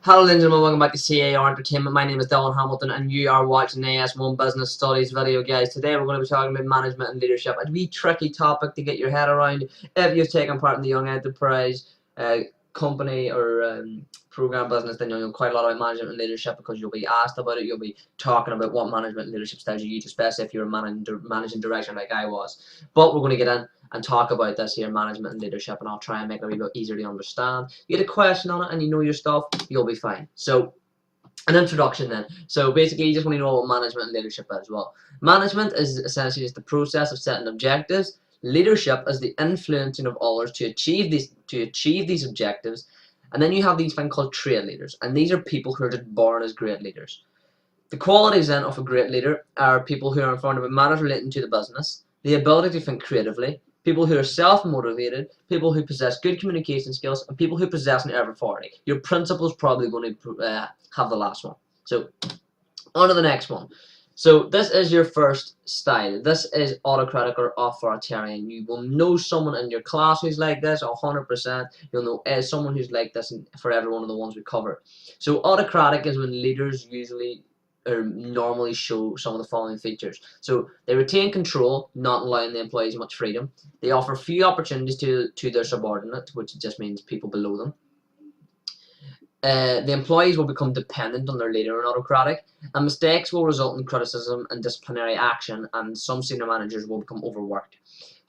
Hello ladies and gentlemen, welcome back to C.A.R. Entertainment. My name is Dylan Hamilton and you are watching AS1 Business Studies video, guys. Today we're going to be talking about management and leadership. A wee tricky topic to get your head around if you've taken part in the young enterprise company or program business. Then you'll know quite a lot about management and leadership because you'll be asked about it. You'll be talking about what management and leadership styles you use, especially if you're a managing director like I was. But we're going to get in and talk about this here, management and leadership, and I'll try and make it a wee bit easier to understand. You get a question on it and you know your stuff, you'll be fine. So, an introduction then. So basically you just want to know what management and leadership is. Well, management is essentially just the process of setting objectives. Leadership is the influencing of others to achieve these objectives. And then you have these things called trait leaders, and these are people who are just born as great leaders. The qualities then of a great leader are people who are informed about matters relating to the business, the ability to think creatively, people who are self-motivated, people who possess good communication skills, and people who possess an air of authority. Your principal is probably going to have the last one. So, on to the next one. So, this is your first style. This is autocratic or authoritarian. You will know someone in your class who's like this, 100%. You'll know someone who's like this for every one of the ones we covered. So, autocratic is when leaders usually or normally show some of the following features. So they retain control, not allowing the employees much freedom. They offer few opportunities to their subordinate, which just means people below them. The employees will become dependent on their leader and autocratic, and mistakes will result in criticism and disciplinary action, and some senior managers will become overworked.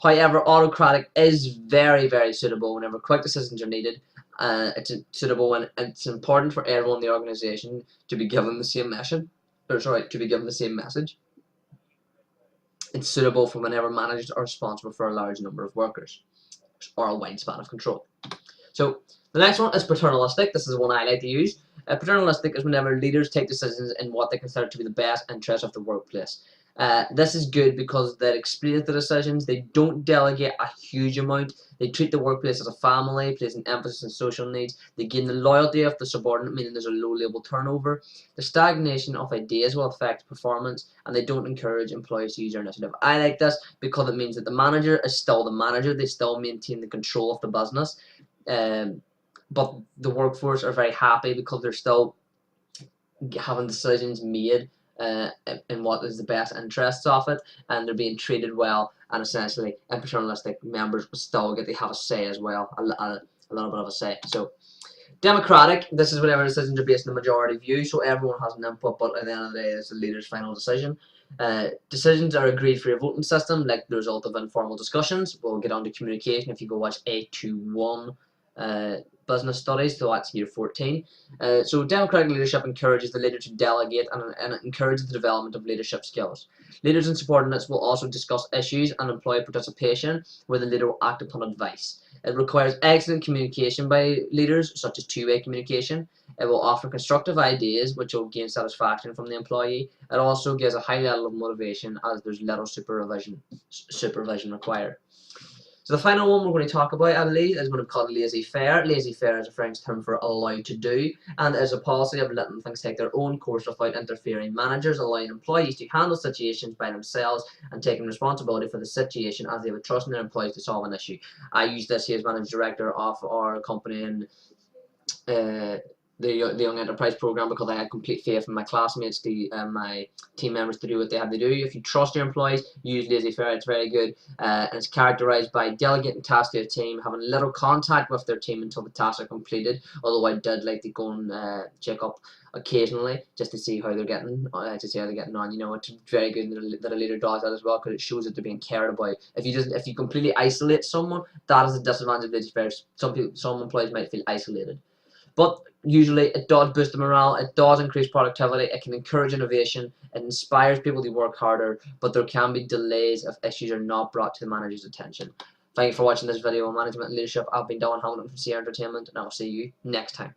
However, autocratic is very, very suitable whenever quick decisions are needed. It's suitable and it's important for everyone in the organisation to be given the same message. To be given the same message. It's suitable for whenever managers are responsible for a large number of workers or a wide span of control. So the next one is paternalistic. This is the one I like to use. Paternalistic is whenever leaders take decisions in what they consider to be the best interest of the workplace. This is good because they explain the decisions. They don't delegate a huge amount. They treat the workplace as a family, placing emphasis on social needs. They gain the loyalty of the subordinate, meaning there's a low level turnover. The stagnation of ideas will affect performance, and they don't encourage employees to use their initiative. I like this because it means that the manager is still the manager. They still maintain the control of the business, but the workforce are very happy because they're still having decisions made in what is the best interests of it, and they're being treated well, and essentially paternalistic members will still get to have a say as well, a little bit of a say. So democratic, this is whenever decisions are based on the majority view, so everyone has an input, but at the end of the day it's the leader's final decision. Decisions are agreed through a voting system, like the result of informal discussions. We'll get on to communication if you go watch A21 business studies, so that's year 14. So democratic leadership encourages the leader to delegate and it encourages the development of leadership skills. Leaders and subordinates will also discuss issues and employee participation, where the leader will act upon advice. It requires excellent communication by leaders, such as two-way communication. It will offer constructive ideas, which will gain satisfaction from the employee. It also gives a high level of motivation, as there's little supervision required. So the final one we're going to talk about, I believe, is what we call laissez-faire. Laissez-faire is a French term for allowed to do, and is a policy of letting things take their own course without interfering. Managers allowing employees to handle situations by themselves and taking responsibility for the situation as they would trust in their employees to solve an issue. I use this here as managing director of our company in the Young Enterprise Program because I had complete faith in my classmates, my team members, to do what they had to do. If you trust your employees, use laissez-faire. It's very good, and it's characterized by delegating tasks to a team, having little contact with their team until the tasks are completed. Although I did like to go and check up occasionally just to see how they're getting, on. You know, it's very good that a leader does that as well, because it shows that they're being cared about. If you completely isolate someone, that is a disadvantage of laissez-faire. Some employees might feel isolated. But usually it does boost the morale, it does increase productivity, it can encourage innovation, it inspires people to work harder, but there can be delays if issues are not brought to the manager's attention. Thank you for watching this video on management and leadership. I've been Dylan Hamilton from C.A.R Entertainment, and I'll see you next time.